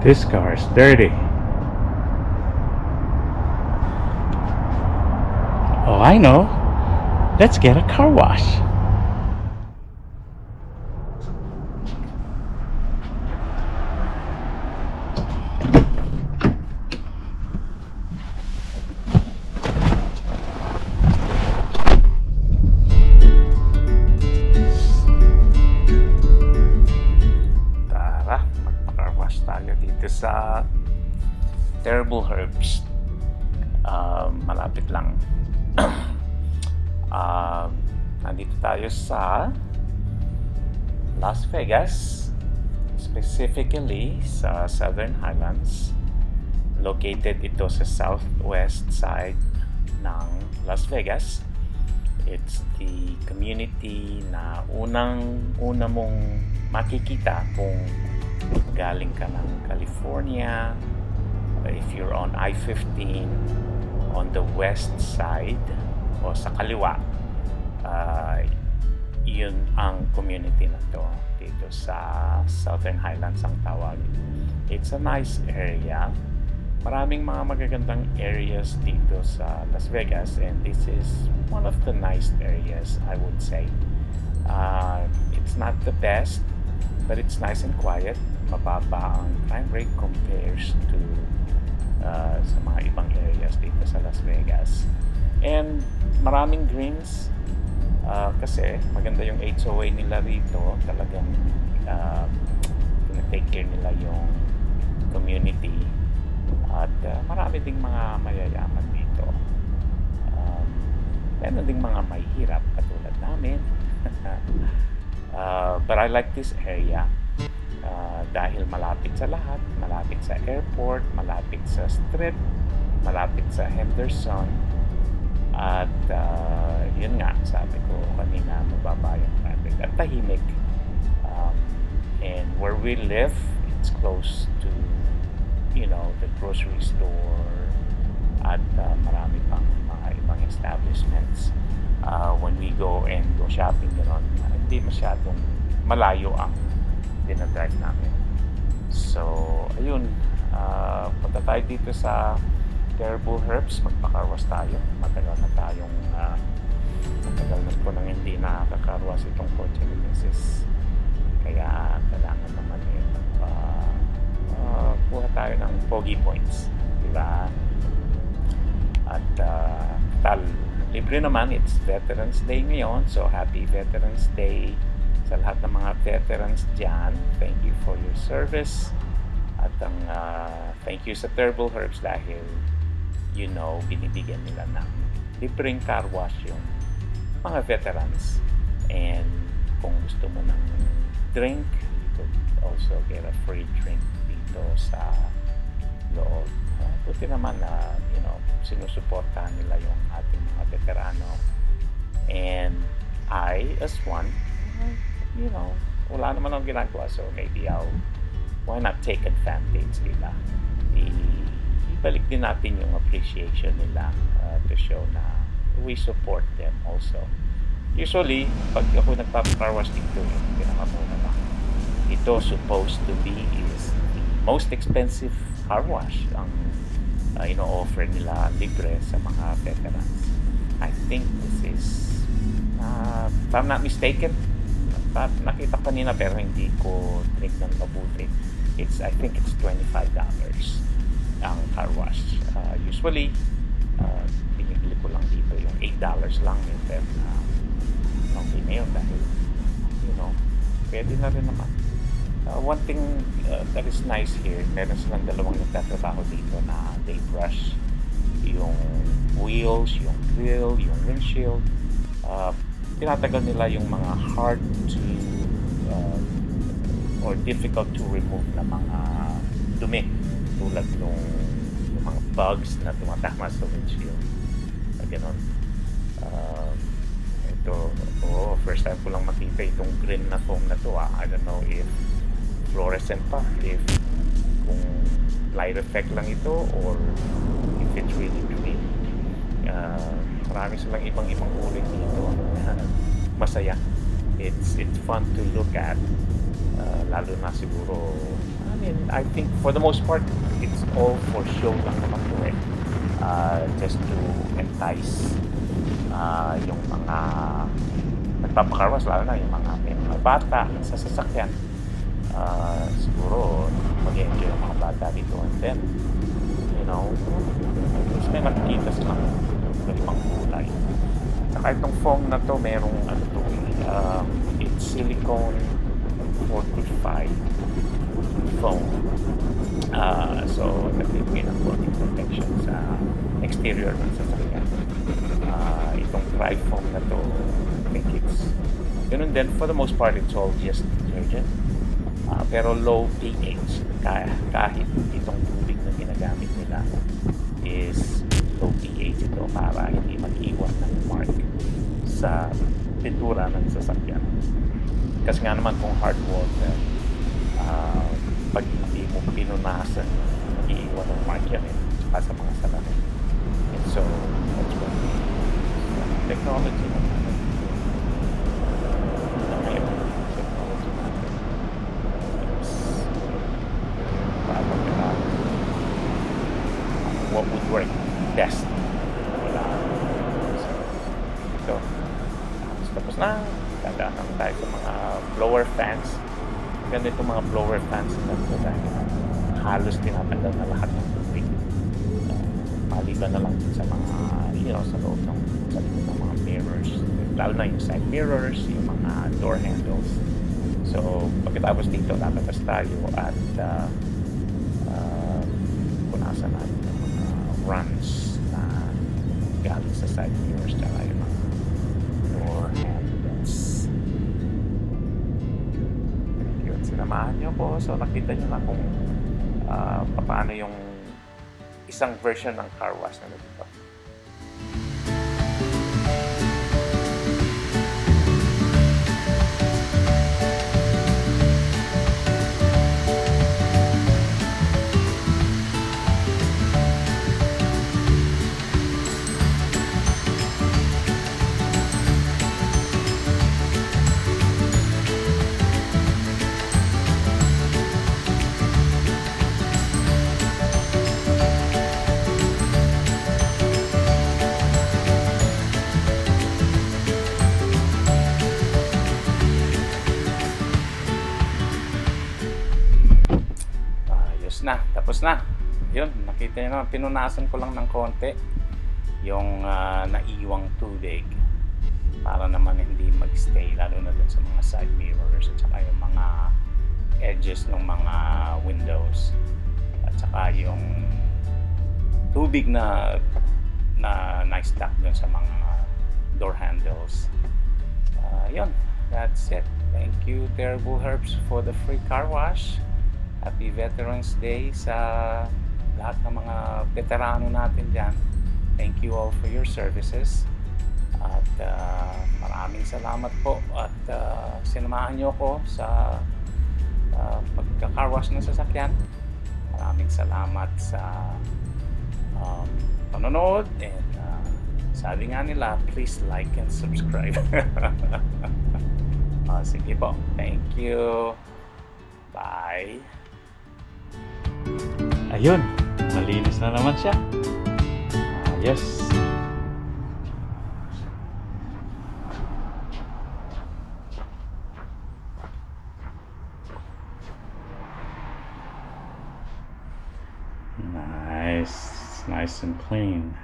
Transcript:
This car is dirty. Oh, I know. Let's get a car wash. Tara, magpa-car wash tayo dito sa Terrible Herbst. Malapit lang. Nandito tayo sa Las Vegas, specifically sa Southern Highlands. Located ito sa southwest side ng Las Vegas. It's the community na una mong makikita kung galing ka ng California. If you're on I-15 on the west side o sa kaliwa, yun ang community na to dito sa Southern Highlands ang tawag. It's a nice area. Maraming mga magagandang areas dito sa Las Vegas, and this is one of the nice areas, I would say. It's not the best, but it's nice and quiet. Mababa ang crime rate compares to sa mga ibang areas dito sa Las Vegas. And maraming greens kasi maganda yung HOA nila rito. Talagang take care nila yung community. At marami ding mga mayayaman dito. Meron ding mga may hirap katulad namin. But I like this area dahil malapit sa lahat. Malapit sa airport, malapit sa strip, malapit sa Henderson. At yun nga, sabi ko kanina, mababa yung traffic at tahimik. And where we live, it's close to the grocery store at marami pang mga ibang establishments. When we go shopping, hindi masyadong malayo ang dinadrive namin. So, ayun, punta tayo dito sa Terrible Herbst, magpakarwas tayo. Matagal na po nang hindi nakakakarwas itong kotse ni Mrs. Kaya kailangan naman kuha tayo ng pogi points, diba? At libre naman. It's Veterans Day ngayon, so happy Veterans Day sa lahat ng mga veterans dyan. Thank you for your service. At thank you sa Terrible Herbst dahil binibigyan nila ng libreng car wash yung mga veterans. And kung gusto mo ng drink, you could also get a free drink dito sa loob. Buti naman na sinusuportahan nila yung ating mga veterano. And I, as one, wala naman akong ginagawa, so maybe why not take advantage, diba? Ibalik din natin yung appreciation nila to show na we support them also. Usually, pag ako nagpapakarwas dito, yung pinakamuna ba, ito supposed to be is the most expensive car wash ang ino-offer nila libre sa mga veterans. I think this is if I'm not mistaken, nakita ko kanina pero hindi ko drink ng mabuti. I think it's $25 ang car wash. Usually binibili ko lang dito yung $8 lang yung okay na yun dahil pwede na rin naman. One thing that is nice here, meron silang dalawang nagtatrabaho dito na they brush yung wheels, yung grill, yung windshield. Tinatagal nila yung mga hard to or difficult to remove na mga dumi tulad yung mga bugs na tumatama sa windshield. Ganon. First time ko lang makita itong green na foam na to. I don't know if fluorescent pa, if kung light effect lang ito or if it's really green. Marami silang ibang uri dito. Masaya. It's fun to look at, lalo na siguro mean, I think for the most part, it's all for show lang naman to eh. Just to entice yung mga nagpapakarwas, lalo na yung mga may mga bata sa sasakyan. Siguro mag-enjoy yung mga bata dito, and then mas may makikita silang ibang kulay. Saka itong foam na to, merong it's silicone fortified foam. So nagbibigay ng konting protection sa exterior ng sasakyan. Itong tri-foam na to, I think it's ganun din. For the most part, it's all just detergent. Pero low pH. Kahit itong tubig na ginagamit nila is low pH ito para hindi mag-iwan ng mark sa pintura ng sasakyan. Kasi nga naman kung hard water, pag hindi mo pinunasan, mag-iiwan ng mark yan saka sa mga salamin. And so, that's what technology naman. Technology natin is what would work best. Wala. So, tapos na. Dadaan lang tayo sa mga blower fans. Ganda itong mga blower fans na ito dahil halos tinatanggal na lahat ng tubig. Maliban na lang sa mga, sa loob ng mga mirrors. Lalo na yung side mirrors, yung mga door handles. So, pagkatapos dito, lalabas tayo at punasan natin yung mga runs na galing sa side mirrors tsaka yung mga door handles. Yun, sinamahan nyo po. So, nakita nyo na kung paano yung isang version ng car wash na dito. Tapos na. Yun, nakita nyo naman, pinunasan ko lang ng konti yung naiwang tubig para naman hindi magstay, lalo na dun sa mga side mirrors at saka yung mga edges ng mga windows at saka yung tubig na na-stack dun sa mga door handles. Yun, that's it. Thank you, Terrible Herbst, for the free car wash. Happy Veterans Day sa lahat ng mga veterano natin dyan. Thank you all for your services. At maraming salamat po. At sinamahan nyo ko sa pagka-car wash ng sasakyan. Maraming salamat sa panonood. And sabi nga nila, please like and subscribe. Sige po. Thank you. Bye. Ayun, malinis na naman siya. Yes. Nice and clean.